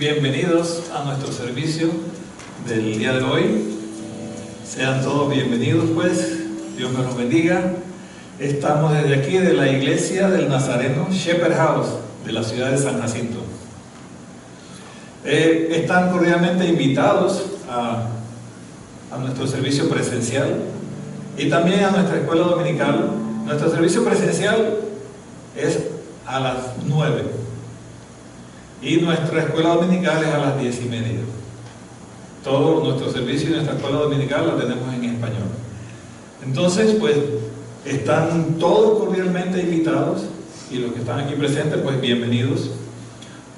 Bienvenidos a nuestro servicio del día de hoy. Sean todos bienvenidos, pues. Dios me los bendiga. Estamos desde aquí de la iglesia del Nazareno Shepherd House de la ciudad de San Jacinto. Están cordialmente invitados a nuestro servicio presencial y también a nuestra escuela dominical. Nuestro servicio presencial es a las 9 y nuestra escuela dominical es a las 10:30. Todo nuestro servicio y nuestra escuela dominical la tenemos en español. Entonces, pues, están todos cordialmente invitados y los que están aquí presentes, pues, bienvenidos.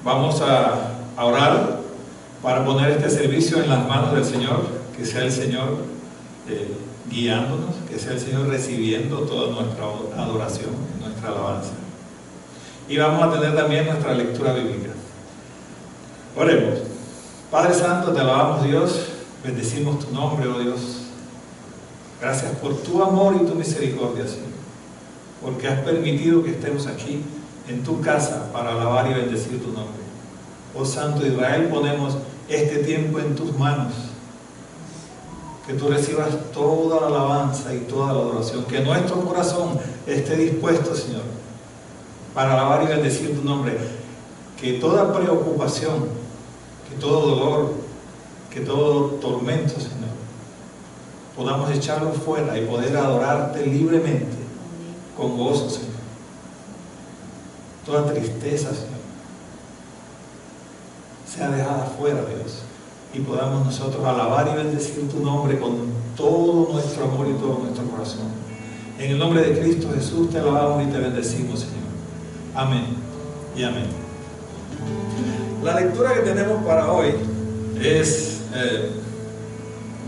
Vamos a orar para poner este servicio en las manos del Señor, que sea el Señor guiándonos, que sea el Señor recibiendo toda nuestra adoración, nuestra alabanza. Y vamos a tener también nuestra lectura bíblica. Oremos. Padre Santo, te alabamos, Dios, bendecimos tu nombre, oh Dios. Gracias por tu amor y tu misericordia, Señor, porque has permitido que estemos aquí en tu casa para alabar y bendecir tu nombre. Oh Santo Israel, ponemos este tiempo en tus manos, que tú recibas toda la alabanza y toda la adoración, que nuestro corazón esté dispuesto, Señor, para alabar y bendecir tu nombre, que toda preocupación, que todo dolor, que todo tormento, Señor, podamos echarlo fuera y poder adorarte libremente, con gozo, Señor. Toda tristeza, Señor, sea dejada fuera, Dios, y podamos nosotros alabar y bendecir tu nombre con todo nuestro amor y todo nuestro corazón. En el nombre de Cristo Jesús te alabamos y te bendecimos, Señor. Amén y amén. La lectura que tenemos para hoy es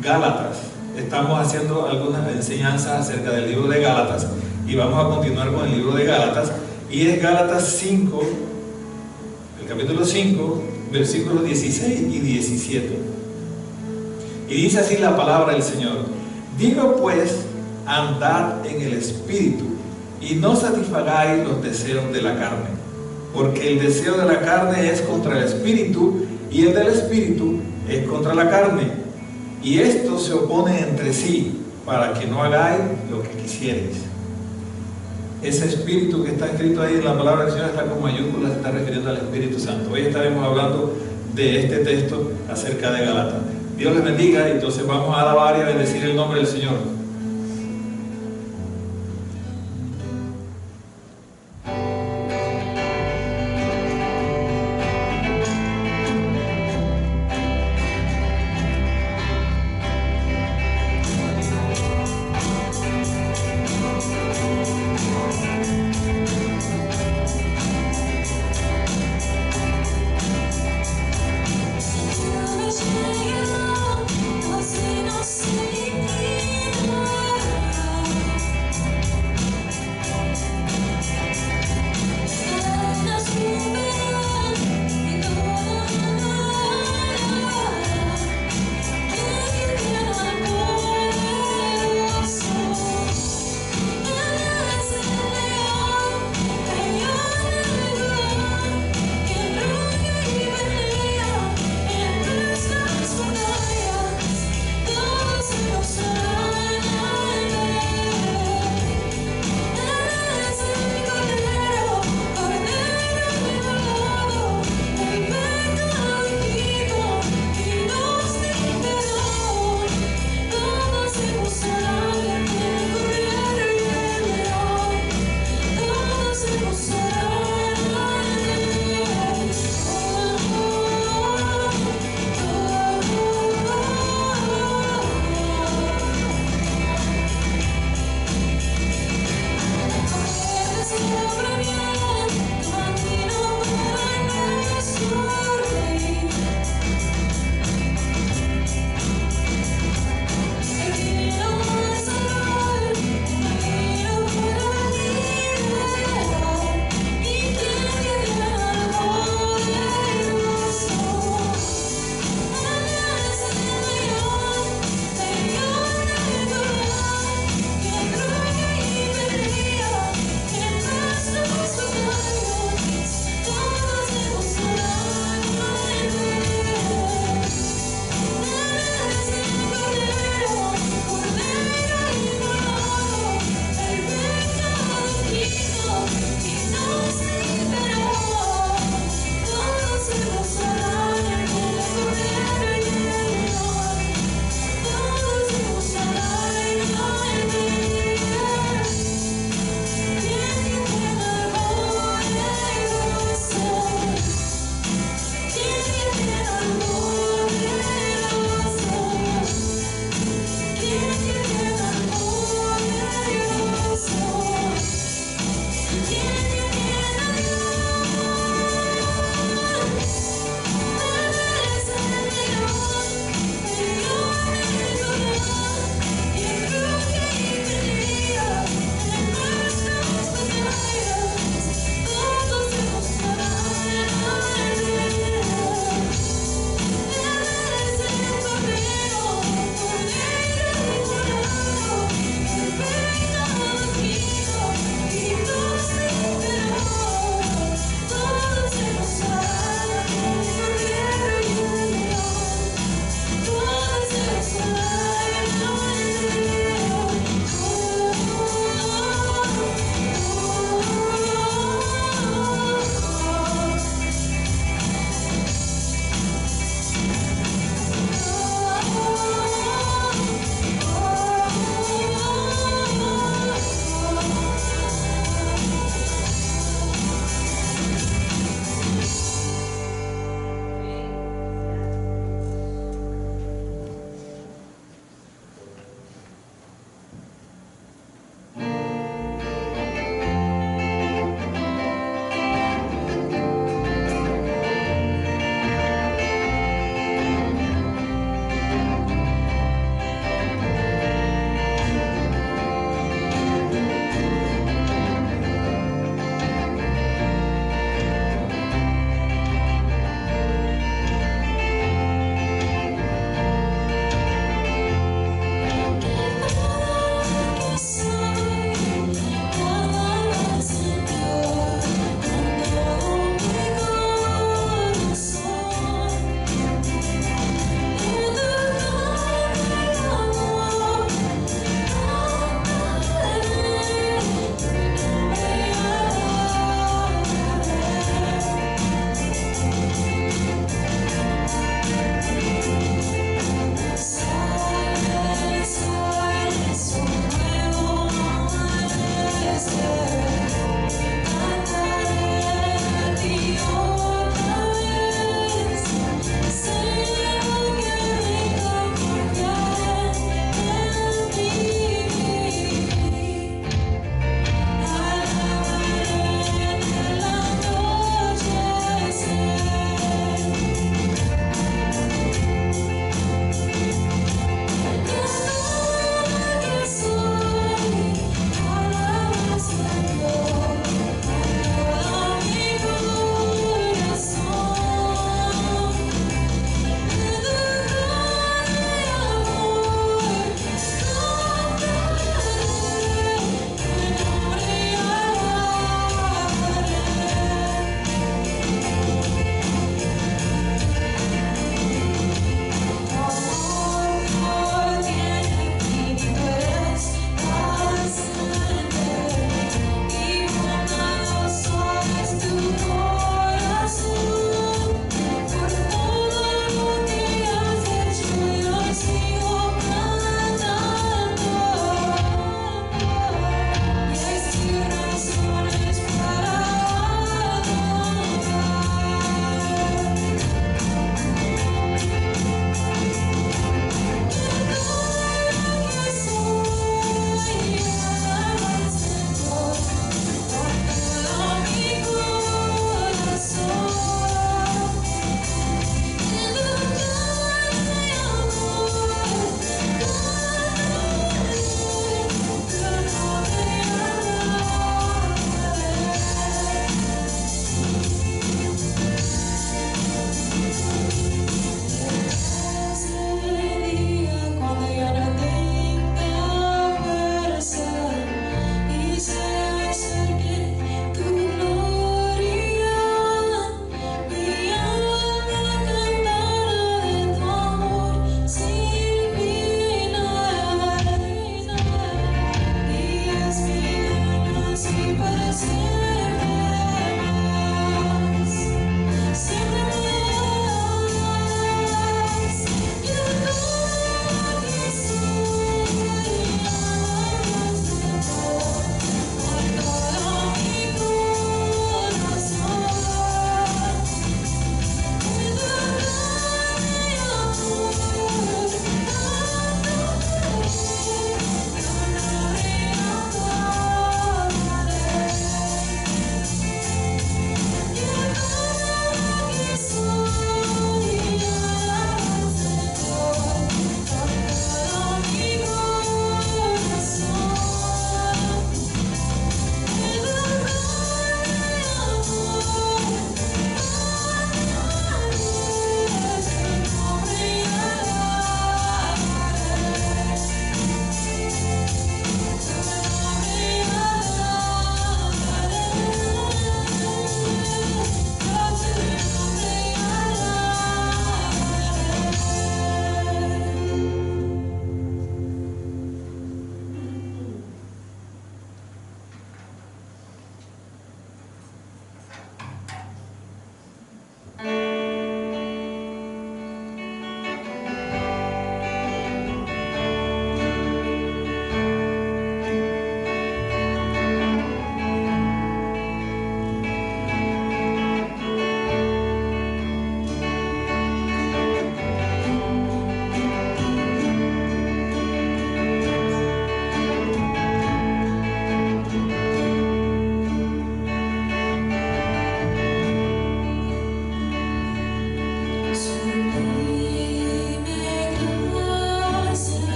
Gálatas. Estamos haciendo algunas enseñanzas acerca del libro de Gálatas y vamos a continuar con el libro de Gálatas, y es Gálatas 5, el capítulo 5, versículos 16 y 17. Y dice así la palabra del Señor: digo pues, andad en el Espíritu y no satisfagáis los deseos de la carne, porque el deseo de la carne es contra el Espíritu y el del Espíritu es contra la carne, y estos se oponen entre sí para que no hagáis lo que quisierais. Ese Espíritu que está escrito ahí en la palabra del Señor está con mayúsculas, se está refiriendo al Espíritu Santo. Hoy estaremos hablando de este texto acerca de Gálatas. Dios les bendiga, y entonces vamos a alabar y a bendecir el nombre del Señor. Você não se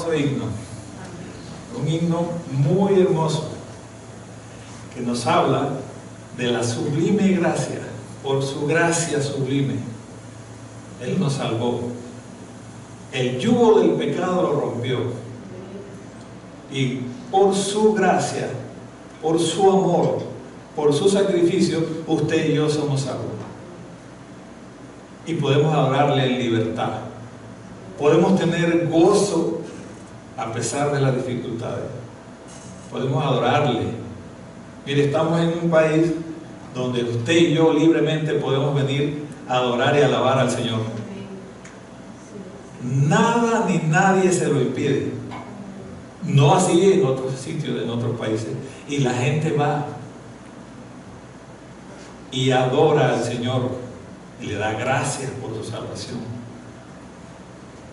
hermoso himno, un himno muy hermoso que nos habla de la sublime gracia. Por su gracia sublime Él nos salvó, el yugo del pecado lo rompió, y por su gracia, por su amor, por su sacrificio, usted y yo somos salvos y podemos adorarle en libertad. Podemos tener gozo a pesar de las dificultades. Podemos adorarle. Mire, estamos en un país donde usted y yo libremente podemos venir a adorar y alabar al Señor. Nada ni nadie se lo impide. No así en otros sitios, en otros países. Y la gente va y adora al Señor y le da gracias por su salvación.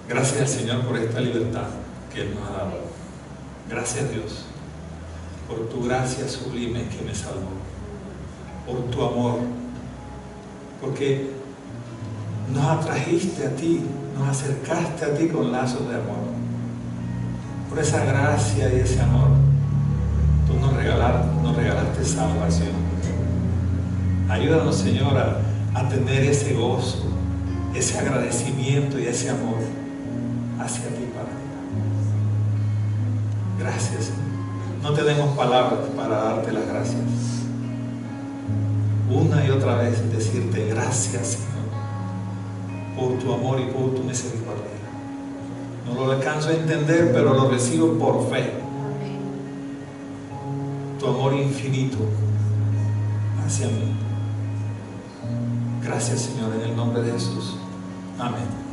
Gracias al Señor por esta libertad que Él nos ha dado. Gracias, Dios, por tu gracia sublime que me salvó, por tu amor, porque nos atrajiste a ti, nos acercaste a ti con lazos de amor. Por esa gracia y ese amor, tú nos regalaste salvación. Ayúdanos, Señor, a tener ese gozo, ese agradecimiento y ese amor hacia ti, Padre. Gracias. No tenemos palabras para darte las gracias. Una y otra vez decirte gracias, Señor, por tu amor y por tu misericordia. No lo alcanzo a entender, pero lo recibo por fe. Tu amor infinito hacia mí. Gracias, Señor, en el nombre de Jesús. Amén.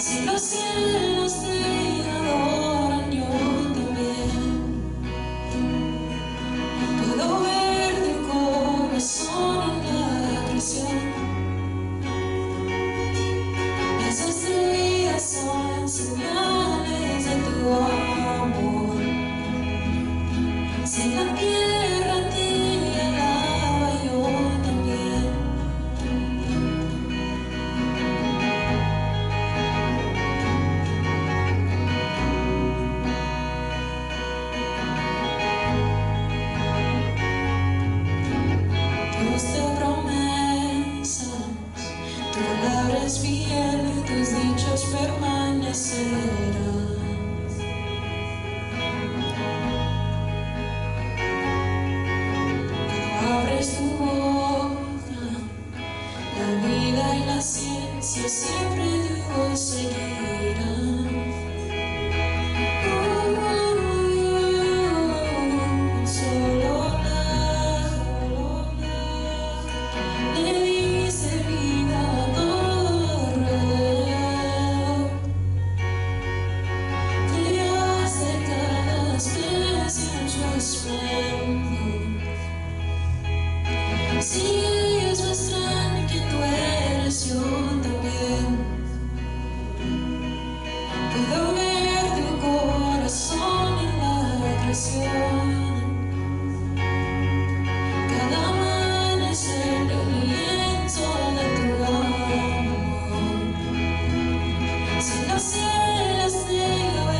Si los cielos te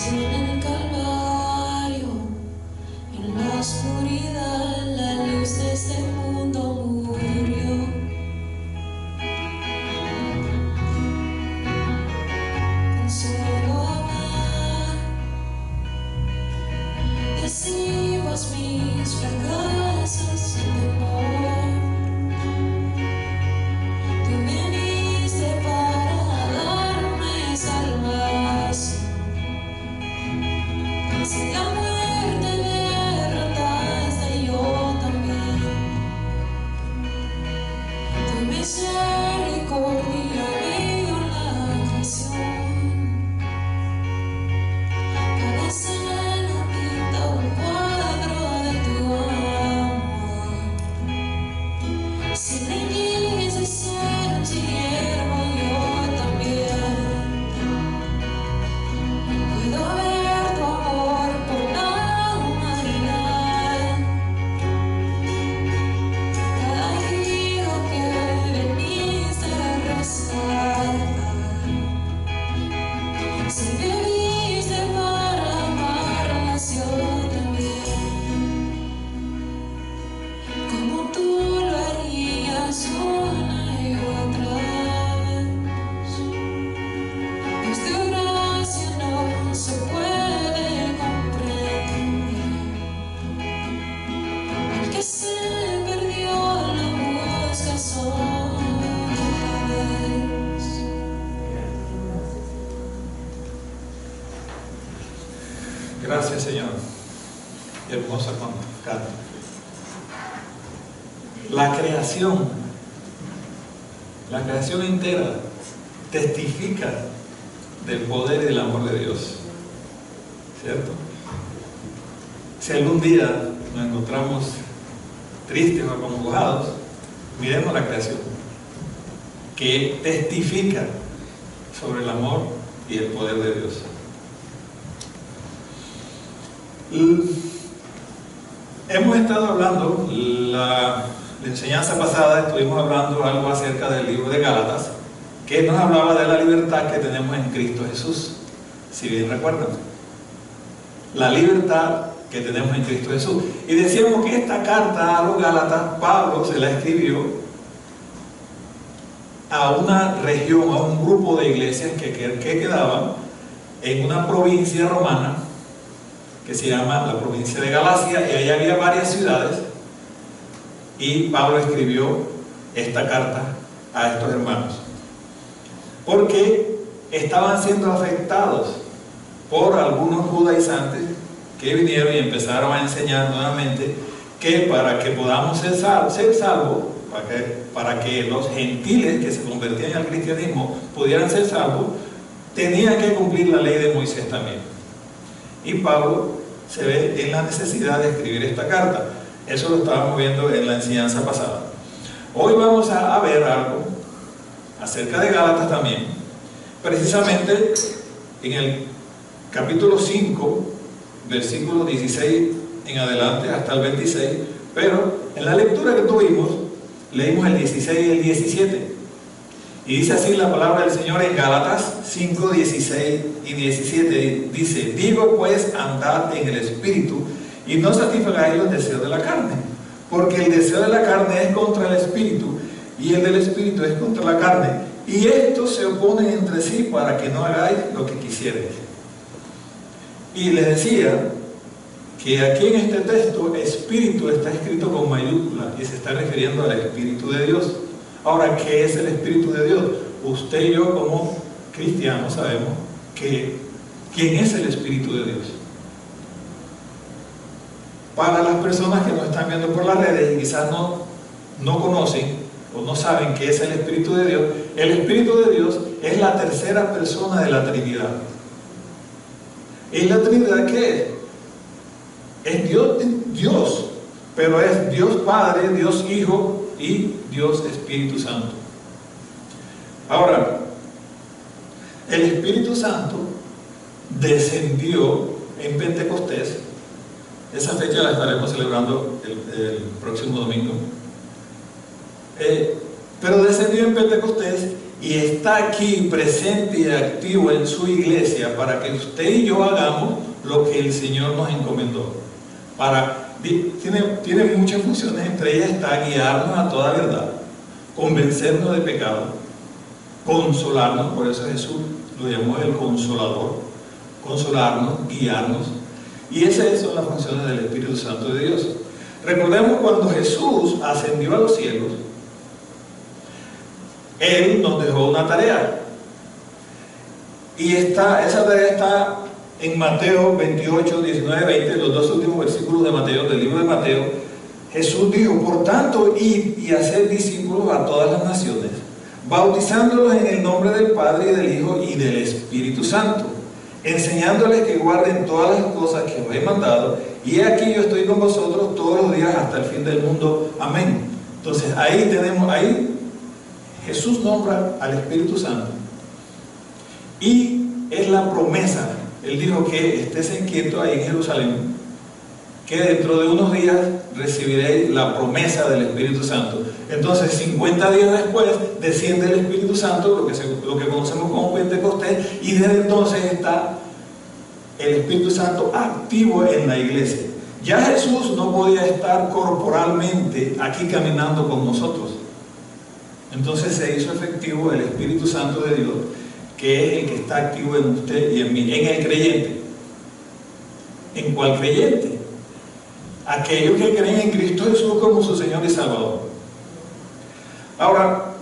en el Calvario, en la oscuridad, la luz de este mundo murió. Con solo amar, decimos mis fracasos sin temor. Tú viniste para darme salvación. Si la muerte derrotaste, yo también. Tu misericordia veo en la creación. Cada escena pinta un cuadro de tu amor. Si viniste a ser un siervo, yo también. Puedo ver tu amor por la humanidad. Cada hijo que viniste a rescatar. Si viviste para amarlas, yo también. Como tú lo harías una y otra vez. Es tu gracia, no se puede comprender. El que se perdió lo busca otra vez. Gracias, Señor. Hermosa canto. La creación entera testifica del poder y del amor de Dios, ¿cierto? Si algún día nos encontramos tristes o acongojados, miremos la creación, que testifica sobre el amor y el poder de Dios. Hemos estado hablando, la enseñanza pasada estuvimos hablando algo acerca del libro de Gálatas, que nos hablaba de la libertad que tenemos en Cristo Jesús, si bien recuerdan. La libertad que tenemos en Cristo Jesús. Y decíamos que esta carta a los Gálatas, Pablo se la escribió a una región, a un grupo de iglesias que quedaban en una provincia romana que se llama la provincia de Galacia, y ahí había varias ciudades, y Pablo escribió esta carta a estos hermanos, porque estaban siendo afectados por algunos judaizantes que vinieron y empezaron a enseñar nuevamente que para que podamos ser salvos, para que los gentiles que se convertían al cristianismo pudieran ser salvos, tenían que cumplir la ley de Moisés también. Y Pablo se ve en la necesidad de escribir esta carta. Eso lo estábamos viendo en la enseñanza pasada. Hoy vamos a ver algo acerca de Gálatas también, precisamente en el capítulo 5, versículo 16 en adelante hasta el 26, pero en la lectura que tuvimos leímos el 16 y el 17, y dice así la palabra del Señor en Gálatas 5, 16 y 17. Dice: digo pues, andad en el Espíritu, y no satisfagáis los deseos de la carne, porque el deseo de la carne es contra el Espíritu, y el del Espíritu es contra la carne, y estos se oponen entre sí para que no hagáis lo que quisierais. Y les decía que aquí en este texto Espíritu está escrito con mayúscula y se está refiriendo al Espíritu de Dios. Ahora, ¿qué es el Espíritu de Dios? Usted y yo como cristianos sabemos quién es el Espíritu de Dios. Para las personas que nos están viendo por las redes y quizás no conocen o no saben qué es el Espíritu de Dios, el Espíritu de Dios es la tercera persona de la Trinidad. ¿Y la Trinidad qué es? Es Dios, pero es Dios Padre, Dios Hijo y Dios Espíritu Santo. Ahora, el Espíritu Santo descendió en Pentecostés. Esa fecha la estaremos celebrando el próximo domingo. Pero descendió en Pentecostés y está aquí presente y activo en su iglesia para que usted y yo hagamos lo que el Señor nos encomendó. Tiene muchas funciones, entre ellas está guiarnos a toda verdad, convencernos de pecado, consolarnos, por eso Jesús lo llamó el Consolador, consolarnos, guiarnos, y esas son las funciones del Espíritu Santo de Dios. Recordemos cuando Jesús ascendió a los cielos, Él nos dejó una tarea, y esa tarea está en Mateo 28, 19, 20, los dos últimos versículos de Mateo, del libro de Mateo. Jesús dijo: por tanto, id y haced discípulos a todas las naciones, bautizándolos en el nombre del Padre y del Hijo y del Espíritu Santo, enseñándoles que guarden todas las cosas que os he mandado, y he aquí yo estoy con vosotros todos los días hasta el fin del mundo. Amén. Entonces ahí Jesús nombra al Espíritu Santo, y es la promesa. Él dijo que estés quieto ahí en Jerusalén, que dentro de unos días recibiréis la promesa del Espíritu Santo. Entonces 50 días después desciende el Espíritu Santo, lo que conocemos como Pentecostés, y desde entonces está el Espíritu Santo activo en la iglesia. Ya Jesús no podía estar corporalmente aquí caminando con nosotros. Entonces se hizo efectivo el Espíritu Santo de Dios, que es el que está activo en usted y en mí, en el creyente. ¿En cuál creyente? Aquellos que creen en Cristo Jesús como su Señor y Salvador. Ahora,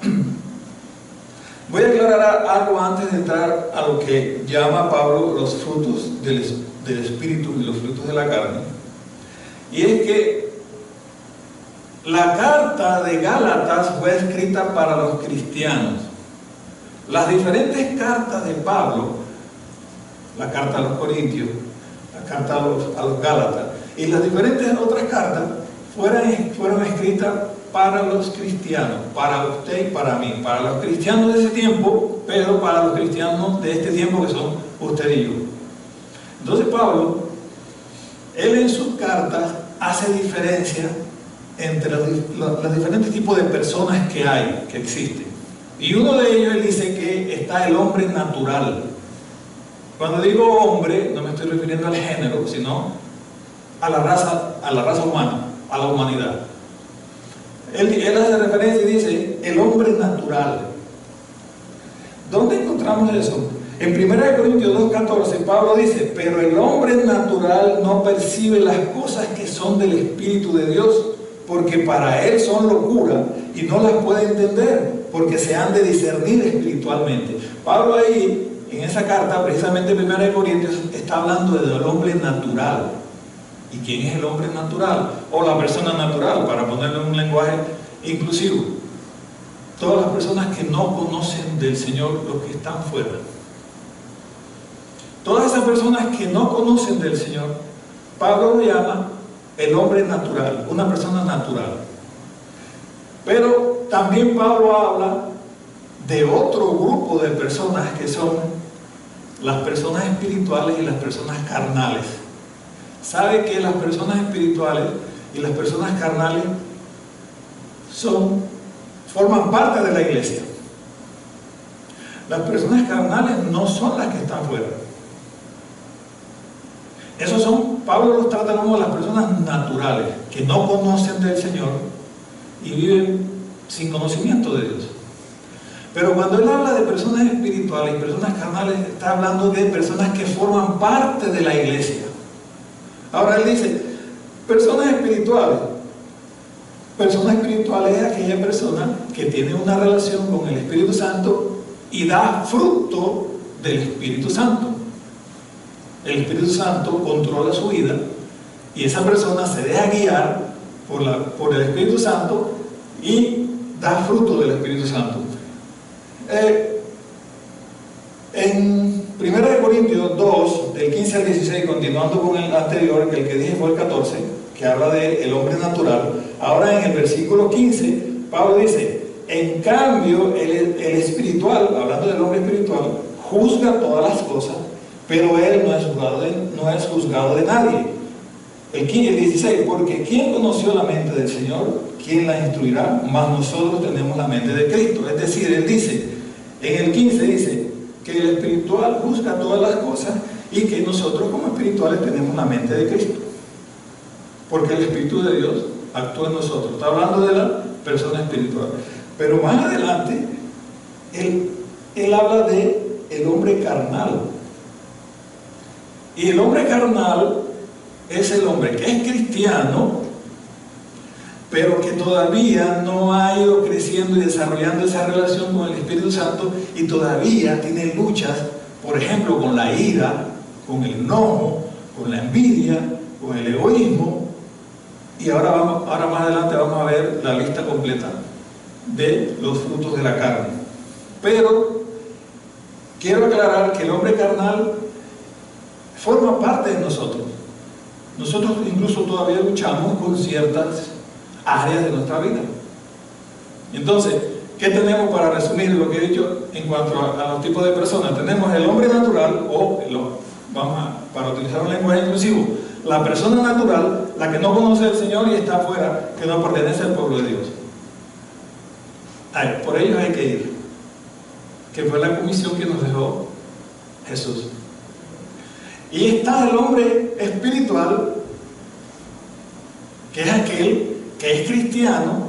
voy a aclarar algo antes de entrar a lo que llama Pablo los frutos del Espíritu y los frutos de la carne. Y es que la carta de Gálatas fue escrita para los cristianos. Las diferentes cartas de Pablo, la carta a los Corintios, la carta a los Gálatas, y las diferentes otras cartas fueron escritas para los cristianos, para usted y para mí, para los cristianos de ese tiempo, pero para los cristianos de este tiempo que son usted y yo. Entonces Pablo, él en sus cartas hace diferencia entre los diferentes tipos de personas que hay, que existen. Y uno de ellos, él dice que está el hombre natural. Cuando digo hombre, no me estoy refiriendo al género, sino a la raza humana, a la humanidad. Él hace referencia y dice el hombre natural. ¿Dónde encontramos eso? En 1 Corintios 2:14 Pablo dice: pero el hombre natural no percibe las cosas que son del Espíritu de Dios, porque para él son locura y no las puede entender, porque se han de discernir espiritualmente. Pablo ahí, en esa carta, precisamente 1 Corintios, está hablando del hombre natural. ¿Y quién es el hombre natural? O la persona natural, para ponerlo en un lenguaje inclusivo. Todas las personas que no conocen del Señor, los que están fuera. Todas esas personas que no conocen del Señor, Pablo lo llama el hombre natural, una persona natural. Pero también Pablo habla de otro grupo de personas que son las personas espirituales y las personas carnales. Sabe que las personas espirituales y las personas carnales forman parte de la iglesia. Las personas carnales no son las que están fuera. Pablo los trata como las personas naturales, que no conocen del Señor y viven sin conocimiento de Dios. Pero cuando él habla de personas espirituales y personas carnales, está hablando de personas que forman parte de la iglesia. Ahora él dice, personas espirituales. Personas espirituales es aquella persona que tiene una relación con el Espíritu Santo y da fruto del Espíritu Santo. El Espíritu Santo controla su vida y esa persona se deja guiar por el Espíritu Santo y da fruto del Espíritu Santo. En 1 Corintios 2, del 15 al 16, continuando con el anterior, que el que dije fue el 14, que habla del hombre natural. Ahora en el versículo 15, Pablo dice, en cambio el espiritual, hablando del hombre espiritual, juzga todas las cosas, pero él no es juzgado de nadie. El 16, porque ¿quién conoció la mente del Señor? ¿Quién la instruirá? Mas nosotros tenemos la mente de Cristo. Es decir, él dice, En el 15 dice que el espiritual juzga todas las cosas y que nosotros como espirituales tenemos la mente de Cristo. Porque el Espíritu de Dios actúa en nosotros. Está hablando de la persona espiritual. Pero más adelante, él habla de el hombre carnal. Y el hombre carnal es el hombre que es cristiano, pero que todavía no ha ido creciendo y desarrollando esa relación con el Espíritu Santo y todavía tiene luchas, por ejemplo, con la ira, con el enojo, con la envidia, con el egoísmo. Y ahora más adelante vamos a ver la lista completa de los frutos de la carne. Pero quiero aclarar que el hombre carnal forma parte de nosotros. Nosotros incluso todavía luchamos con ciertas áreas de nuestra vida. Entonces, ¿qué tenemos para resumir lo que he dicho en cuanto a los tipos de personas? Tenemos el hombre natural, para utilizar un lenguaje inclusivo, la persona natural, la que no conoce al Señor y está afuera, que no pertenece al pueblo de Dios. Por ellos hay que ir, que fue la comisión que nos dejó Jesús. Y está el hombre espiritual, que es aquel que es cristiano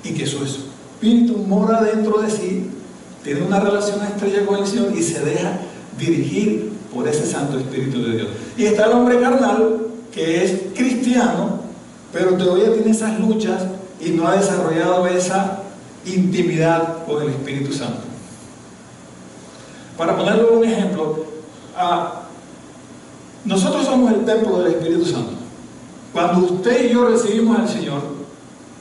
y que su espíritu mora dentro de sí, tiene una relación estrecha con el Señor y se deja dirigir por ese Santo Espíritu de Dios. Y está el hombre carnal, que es cristiano, pero todavía tiene esas luchas y no ha desarrollado esa intimidad con el Espíritu Santo. Para ponerlo un ejemplo, nosotros somos el templo del Espíritu Santo. Cuando usted y yo recibimos al Señor,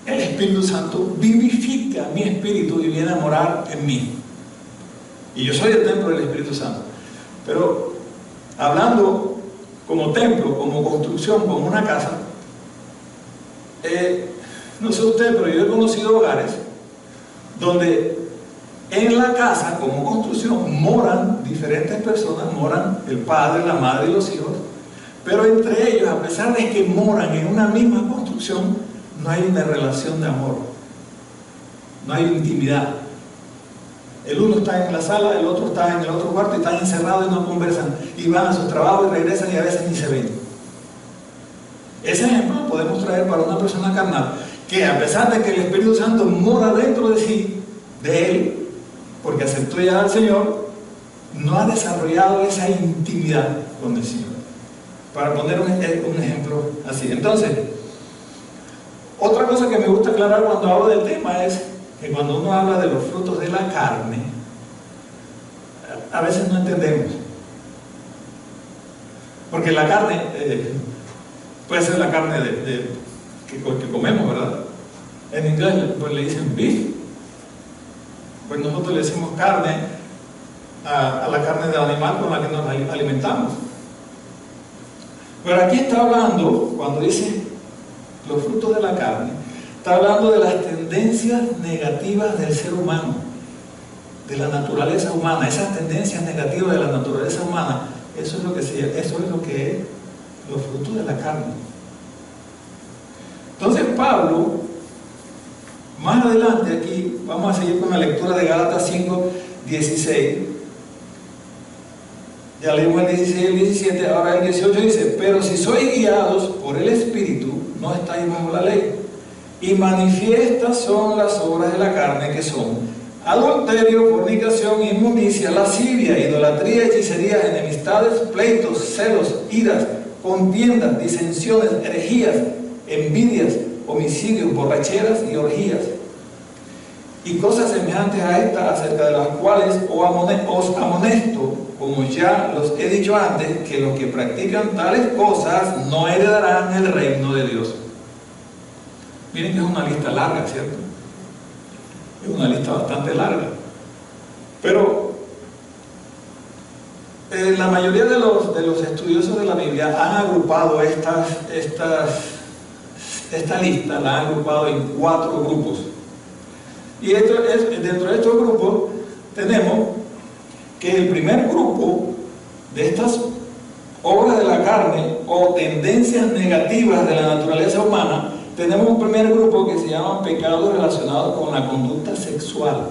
el Espíritu Santo vivifica mi espíritu y viene a morar en mí. Y yo soy el templo del Espíritu Santo. Pero hablando como templo, como construcción, como una casa, no sé usted, pero yo he conocido hogares donde en la casa, como construcción, moran diferentes personas, moran el padre, la madre y los hijos, pero entre ellos, a pesar de que moran en una misma construcción, no hay una relación de amor, no hay intimidad. El uno está en la sala, el otro está en el otro cuarto y están encerrados y no conversan, y van a sus trabajos y regresan y a veces ni se ven. Ese ejemplo lo podemos traer para una persona carnal, que a pesar de que el Espíritu Santo mora dentro de sí, de él, porque aceptó ya al Señor, no ha desarrollado esa intimidad con el Señor. Para poner un ejemplo así. Entonces, otra cosa que me gusta aclarar cuando hablo del tema es que cuando uno habla de los frutos de la carne, a veces no entendemos. Porque la carne puede ser la carne que comemos, ¿verdad? En inglés pues le dicen beef. Pues nosotros le decimos carne a la carne del animal con la que nos alimentamos. Pero aquí está hablando, cuando dice los frutos de la carne, está hablando de las tendencias negativas del ser humano, de la naturaleza humana. Esas tendencias negativas de la naturaleza humana, eso es lo que es los frutos de la carne. Entonces Pablo, más adelante aquí, vamos a seguir con la lectura de Gálatas 5:16. Ya leímos el 16 y el 17, ahora el 18 dice: pero si sois guiados por el Espíritu, no estáis bajo la ley. Y manifiestas son las obras de la carne, que son adulterio, fornicación, inmundicia, lascivia, idolatría, hechicería, enemistades, pleitos, celos, iras, contiendas, disensiones, herejías, envidias, homicidios, borracheras y orgías, y cosas semejantes a estas, acerca de las cuales os amonesto, como ya los he dicho antes, que los que practican tales cosas no heredarán el reino de Dios. Miren que es una lista larga, ¿cierto? Es una lista bastante larga. Pero la mayoría de los estudiosos de la Biblia han agrupado esta lista, la han agrupado en 4 grupos. Y dentro de estos grupos tenemos que el primer grupo de estas obras de la carne o tendencias negativas de la naturaleza humana, tenemos un primer grupo que se llama pecados relacionados con la conducta sexual.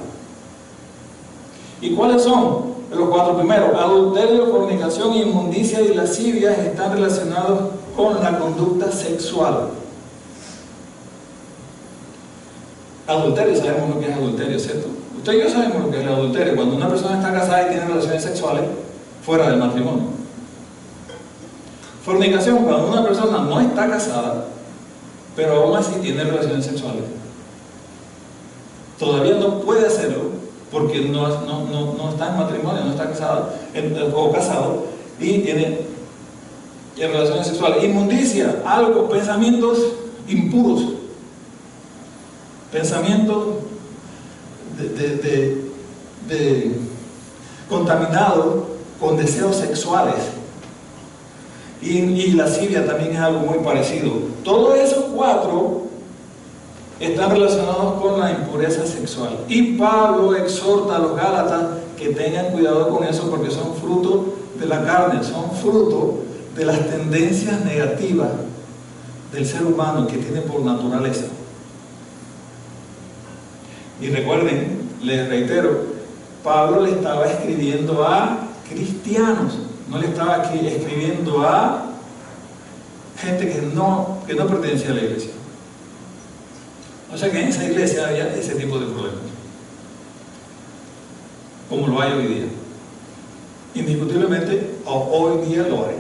¿Y cuáles son? Los 4 primeros: adulterio, fornicación, inmundicia y lascivia están relacionados con la conducta sexual. Adulterio, sabemos lo que es adulterio, ¿cierto? Usted y yo sabemos lo que es el adulterio, cuando una persona está casada y tiene relaciones sexuales fuera del matrimonio. Fornicación, cuando una persona no está casada, pero aún así tiene relaciones sexuales. Todavía no puede hacerlo porque no está en matrimonio, no está casada o casado y tiene relaciones sexuales. Inmundicia, algo, pensamientos impuros, pensamientos contaminados con deseos sexuales. Y lascivia también es algo muy parecido. Todos esos 4 están relacionados con la impureza sexual. Y Pablo exhorta a los Gálatas que tengan cuidado con eso, porque son fruto de la carne, son fruto de las tendencias negativas del ser humano que tiene por naturaleza. Y recuerden, les reitero, Pablo le estaba escribiendo a cristianos, no le estaba aquí escribiendo a gente que no pertenecía a la iglesia. O sea que en esa iglesia había ese tipo de problemas, como lo hay hoy día. Indiscutiblemente, hoy día lo hay.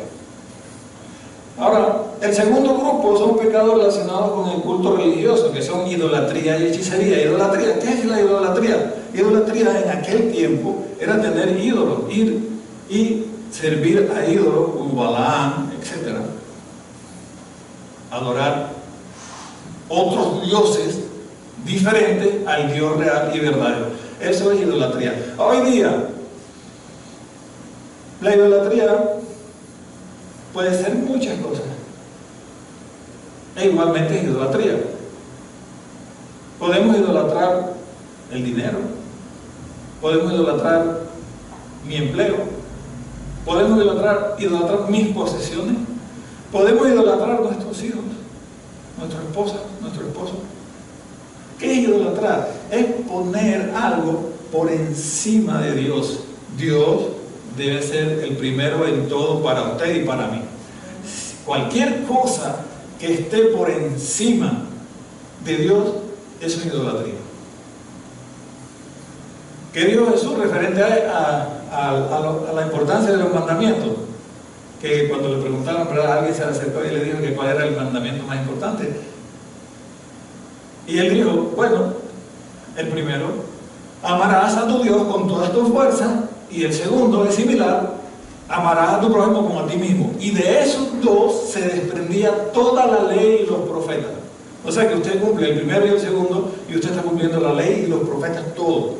Ahora, el segundo grupo son pecados relacionados con el culto religioso, que son idolatría y hechicería. ¿Idolatría? ¿Qué es la idolatría? Idolatría en aquel tiempo era tener ídolos, ir y servir a ídolos como Balaam, etc. Adorar otros dioses diferentes al Dios real y verdadero. Eso es idolatría. Hoy día, la idolatría puede ser muchas cosas. E igualmente es idolatría. Podemos idolatrar el dinero, podemos idolatrar mi empleo, podemos idolatrar mis posesiones, podemos idolatrar nuestros hijos, nuestra esposa, nuestro esposo. ¿Qué es idolatrar? Es poner algo por encima de Dios. Dios debe ser el primero en todo para usted y para mí. Cualquier cosa que esté por encima de Dios, eso es idolatría. ¿Qué dijo Jesús referente a la importancia de los mandamientos? Que cuando le preguntaron, ¿verdad? Alguien se le acercó y le dijo que cuál era el mandamiento más importante. Y él dijo, bueno, el primero, amarás a tu Dios con todas tus fuerzas, y el segundo es similar, amarás a tu prójimo como a ti mismo. Y de esos 2 se desprendía toda la ley y los profetas. O sea que usted cumple el primero y el segundo, y usted está cumpliendo la ley y los profetas todo.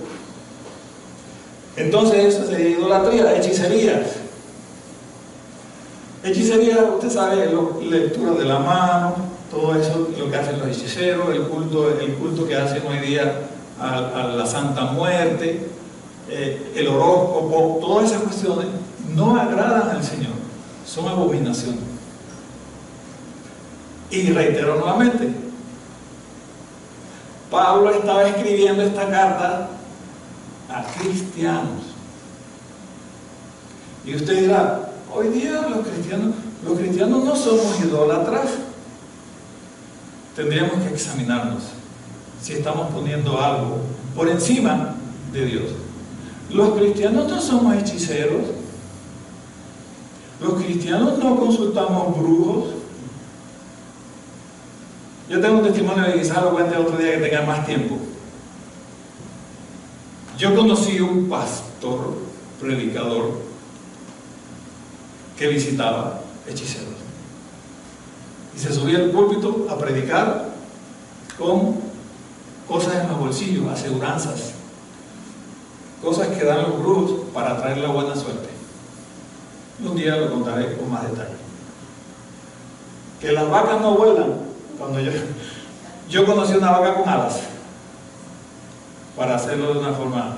Entonces eso sería idolatría. Hechicería. Hechicería, usted sabe, lectura de la mano, todo eso, lo que hacen los hechiceros, el culto que hacen hoy día a la Santa Muerte, el horóscopo, todas esas cuestiones no agradan al Señor, son abominación. Y reitero nuevamente, Pablo estaba escribiendo esta carta a cristianos. Y usted dirá, hoy día los cristianos no somos idólatras. Tendríamos que examinarnos si estamos poniendo algo por encima de Dios. Los cristianos no somos hechiceros. Los cristianos no consultamos brujos. Yo tengo un testimonio de quizás lo cuente otro día que tenga más tiempo. Yo conocí un pastor, predicador, que visitaba hechiceros. Y se subía al púlpito a predicar con cosas en los bolsillos, aseguranzas, cosas que dan los brujos para traer la buena suerte. Un día lo contaré con más detalle. Que las vacas no vuelan. Cuando yo conocí una vaca con alas, para hacerlo de una forma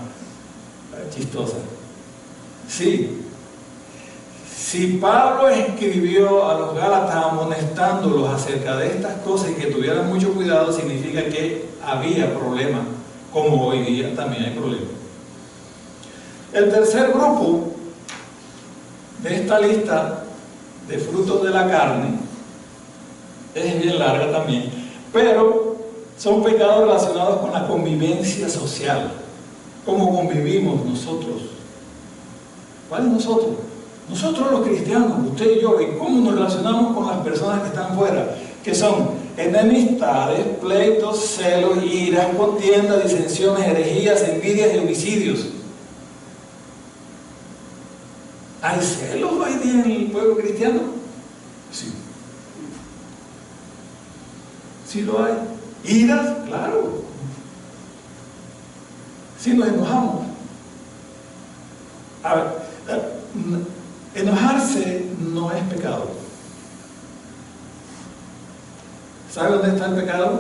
chistosa. Sí. Si Pablo escribió a los Gálatas amonestándolos acerca de estas cosas y que tuvieran mucho cuidado, significa que había problemas, como hoy día también hay problemas. El tercer grupo de esta lista de frutos de la carne es bien larga también, pero son pecados relacionados con la convivencia social. ¿Cómo convivimos nosotros? ¿Cuáles nosotros? Nosotros los cristianos, usted y yo, y cómo nos relacionamos con las personas que están fuera, que son enemistades, pleitos, celos, iras, contiendas, disensiones, herejías, envidias y homicidios. ¿Hay celos hoy día en el pueblo cristiano? Sí. Sí lo hay. ¿Iras? Claro. Sí nos enojamos. A ver, enojarse no es pecado. ¿Sabe dónde está el pecado?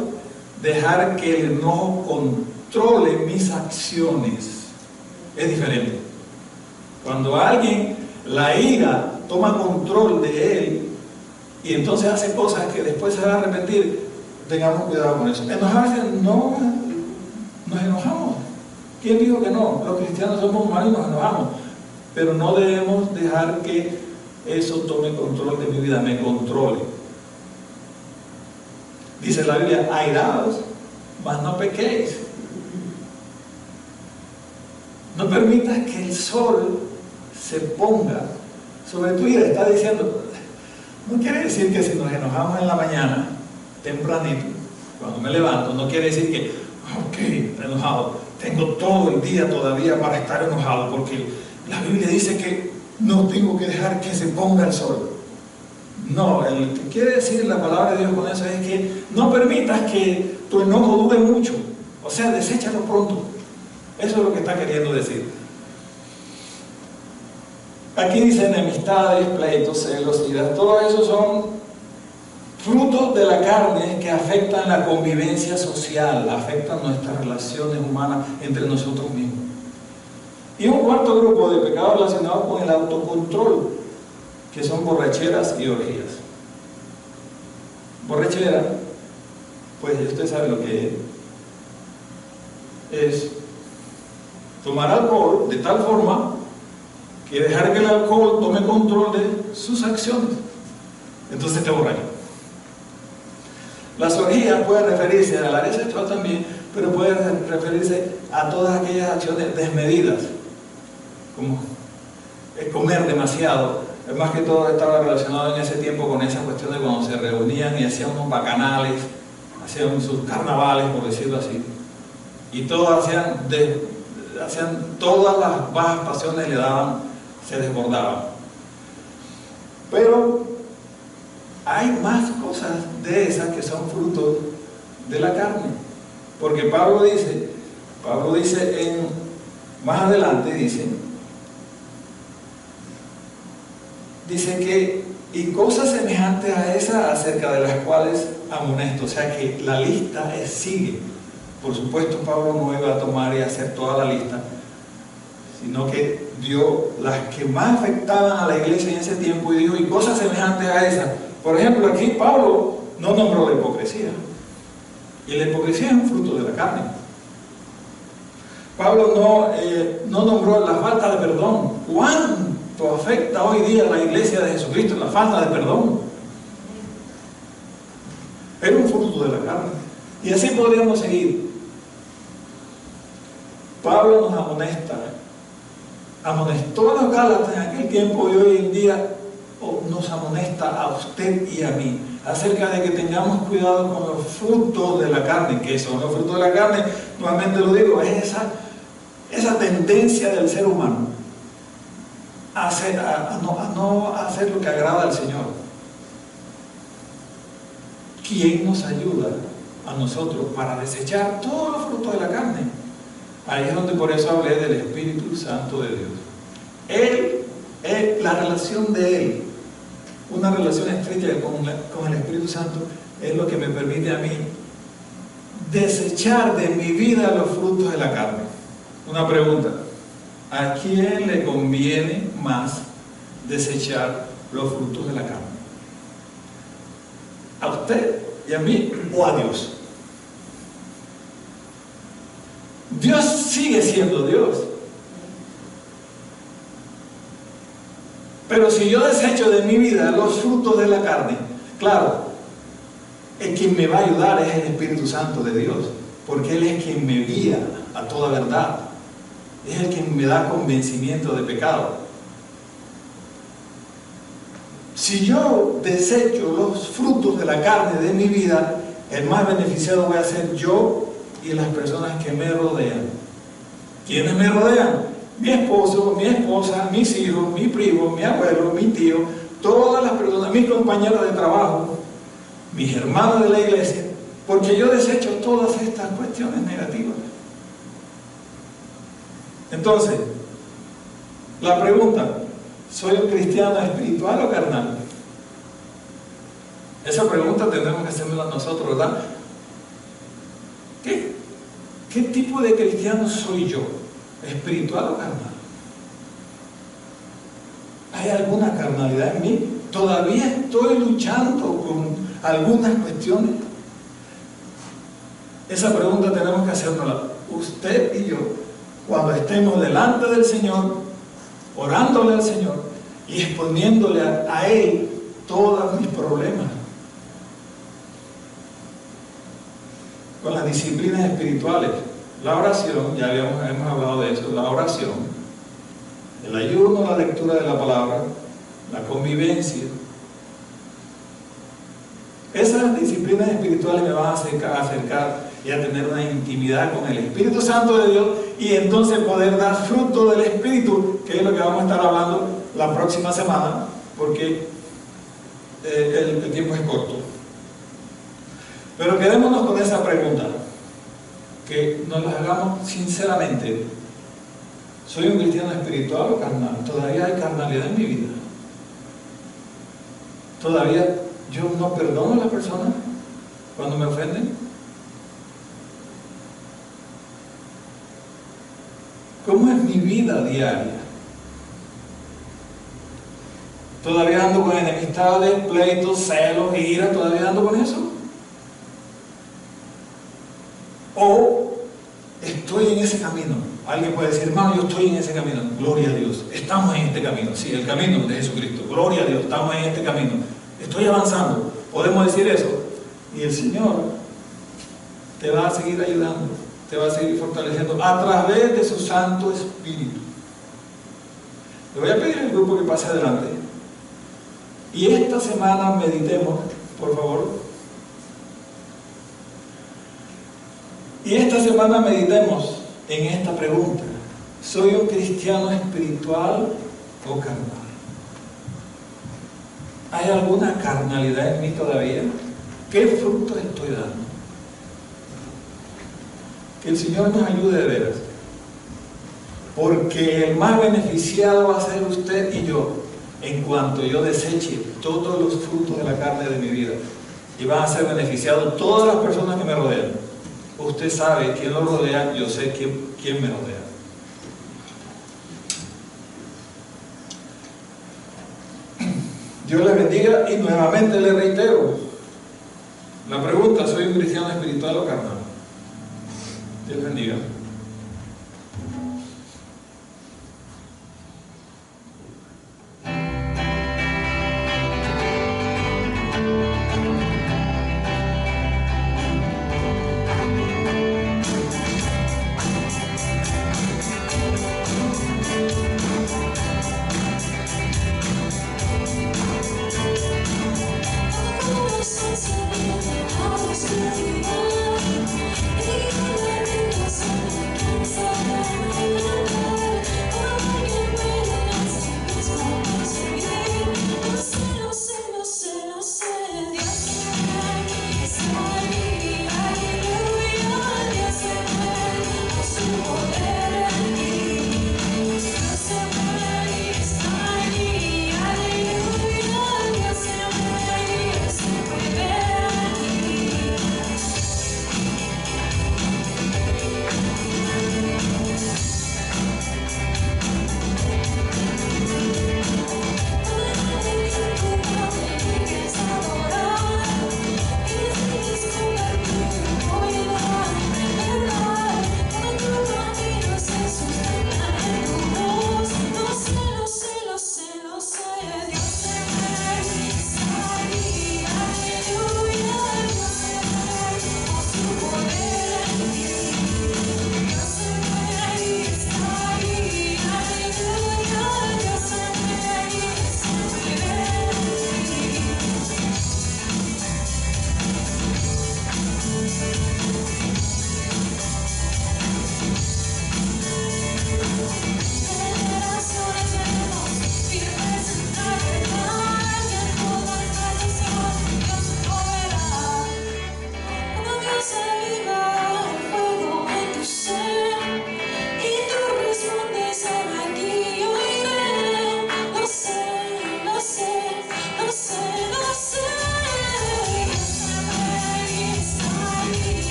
Dejar que el enojo controle mis acciones. Es diferente. Cuando alguien, la ira, toma control de él y entonces hace cosas que después se va a arrepentir, tengamos cuidado con eso. Enojarse, no nos enojamos. ¿Quién dijo que no? Los cristianos somos humanos y nos enojamos. Pero no debemos dejar que eso tome control de mi vida, me controle. Dice la Biblia, airaos, mas no pequéis. No permitas que el sol se ponga sobre tu ira. Está diciendo, no quiere decir que si nos enojamos en la mañana, tempranito, cuando me levanto, no quiere decir que, ok, estoy enojado, tengo todo el día todavía para estar enojado, porque la Biblia dice que no tengo que dejar que se ponga el sol. No, el que quiere decir la palabra de Dios con eso es que no permitas que tu enojo dure mucho, o sea, deséchalo pronto. Eso es lo que está queriendo decir. Aquí dice enemistades, pleitos, celos, iras, todo eso son frutos de la carne que afectan la convivencia social, afectan nuestras relaciones humanas entre nosotros mismos. Y un cuarto grupo de pecados relacionados con el autocontrol, que son borracheras y orgías. Borrachera, pues usted sabe lo que es tomar alcohol de tal forma que dejar que el alcohol tome control de sus acciones. Entonces te borracho. Las orgías pueden referirse al área sexual también, pero pueden referirse a todas aquellas acciones desmedidas, como comer demasiado. Más que todo estaba relacionado en ese tiempo con esas cuestiones cuando se reunían y hacían unos bacanales, hacían sus carnavales, por decirlo así, y todos hacían todas las bajas pasiones le daban, se desbordaban. Pero hay más cosas de esas que son frutos de la carne, porque Pablo dice más adelante dice que, y cosas semejantes a esas acerca de las cuales amonesto, o sea que la lista sigue. Por supuesto, Pablo no iba a tomar y hacer toda la lista, sino que dio las que más afectaban a la iglesia en ese tiempo y dijo, y cosas semejantes a esas. Por ejemplo, aquí Pablo no nombró la hipocresía, y la hipocresía es un fruto de la carne. Pablo no nombró la falta de perdón. ¿Cuánto afecta hoy día a la iglesia de Jesucristo la falta de perdón? Era un fruto de la carne. Y así podríamos seguir. Pablo nos amonestó a los Gálatas en aquel tiempo y hoy en día nos amonesta a usted y a mí acerca de que tengamos cuidado con los frutos de la carne. ¿Qué son los frutos de la carne? Nuevamente lo digo, es esa tendencia del ser humano a no hacer lo que agrada al Señor. ¿Quién nos ayuda a nosotros para desechar todos los frutos de la carne? Ahí es donde por eso hablé del Espíritu Santo de Dios. La relación de Él, una relación estrecha con el Espíritu Santo, es lo que me permite a mí desechar de mi vida los frutos de la carne. Una pregunta: ¿a quién le conviene más desechar los frutos de la carne? ¿A usted y a mí o a Dios? Dios sigue siendo Dios. Pero si yo desecho de mi vida los frutos de la carne, claro, el quien me va a ayudar es el Espíritu Santo de Dios, porque Él es quien me guía a toda verdad, es el quien me da convencimiento de pecado. Si yo desecho los frutos de la carne de mi vida, el más beneficiado voy a ser yo y las personas que me rodean. ¿Quiénes me rodean? Mi esposo, mi esposa, mis hijos, mi primo, mi abuelo, mi tío, todas las personas, mis compañeros de trabajo, mis hermanos de la iglesia, porque yo desecho todas estas cuestiones negativas. Entonces, la pregunta, ¿soy un cristiano espiritual o carnal? Esa pregunta tendremos que hacerla nosotros, ¿verdad? ¿Qué tipo de cristiano soy yo? ¿Espiritual o carnal? ¿Hay alguna carnalidad en mí? ¿Todavía estoy luchando con algunas cuestiones? Esa pregunta tenemos que hacernosla usted y yo cuando estemos delante del Señor, orándole al Señor y exponiéndole a Él todos mis problemas. Con las disciplinas espirituales, la oración, ya hemos hablado de eso, la oración, el ayuno, la lectura de la palabra, la convivencia. Esas disciplinas espirituales me van a acercar y a tener una intimidad con el Espíritu Santo de Dios y entonces poder dar fruto del Espíritu, que es lo que vamos a estar hablando la próxima semana, porque el tiempo es corto. Pero quedémonos con esa pregunta, que nos la hagamos sinceramente. ¿Soy un cristiano espiritual o carnal? ¿Todavía hay carnalidad en mi vida? ¿Todavía yo no perdono a las personas cuando me ofenden? ¿Cómo es mi vida diaria? ¿Todavía ando con enemistades, pleitos, celos, ira? ¿Todavía ando con eso? ¿O estoy en ese camino? Alguien puede decir, hermano, yo estoy en ese camino. Gloria a Dios, estamos en este camino. Sí, el camino de Jesucristo. Gloria a Dios, estamos en este camino. Estoy avanzando. Podemos decir eso. Y el Señor te va a seguir ayudando, te va a seguir fortaleciendo a través de su Santo Espíritu. Le voy a pedir al grupo que pase adelante. Y esta semana meditemos, por favor. Y esta semana meditemos en esta pregunta: ¿soy un cristiano espiritual o carnal? ¿Hay alguna carnalidad en mí todavía? ¿Qué fruto estoy dando? Que el Señor nos ayude de veras, porque el más beneficiado va a ser usted y yo en cuanto yo deseche todos los frutos de la carne de mi vida, y van a ser beneficiados todas las personas que me rodean. Usted sabe quién lo rodea, yo sé quién me rodea. Dios le bendiga y nuevamente le reitero la pregunta: ¿soy un cristiano espiritual o carnal? Dios bendiga. Sensible, I was feeling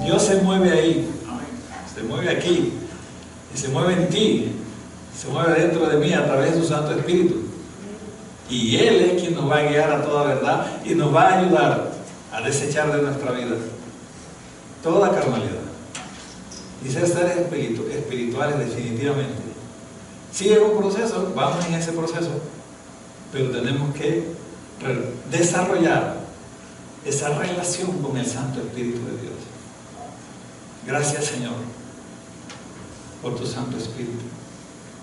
Dios se mueve ahí, se mueve aquí, y se mueve en ti, se mueve dentro de mí a través de su Santo Espíritu. Y Él es quien nos va a guiar a toda verdad y nos va a ayudar a desechar de nuestra vida toda carnalidad y ser seres espirituales definitivamente. Sí, es un proceso, vamos en ese proceso, pero tenemos que desarrollar esa relación con el Santo Espíritu de Dios. Gracias, Señor, por tu Santo Espíritu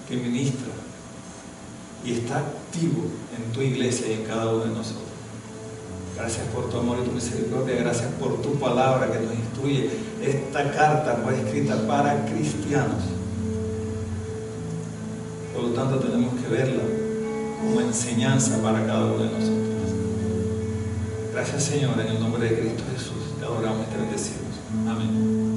que ministra y está activo en tu iglesia y en cada uno de nosotros. Gracias por tu amor y tu misericordia, gracias por tu palabra que nos instruye. Esta carta fue escrita para cristianos. Por lo tanto, tenemos que verla como enseñanza para cada uno de nosotros. Gracias, Señor, en el nombre de Cristo Jesús. Te adoramos y te bendecimos. Amén.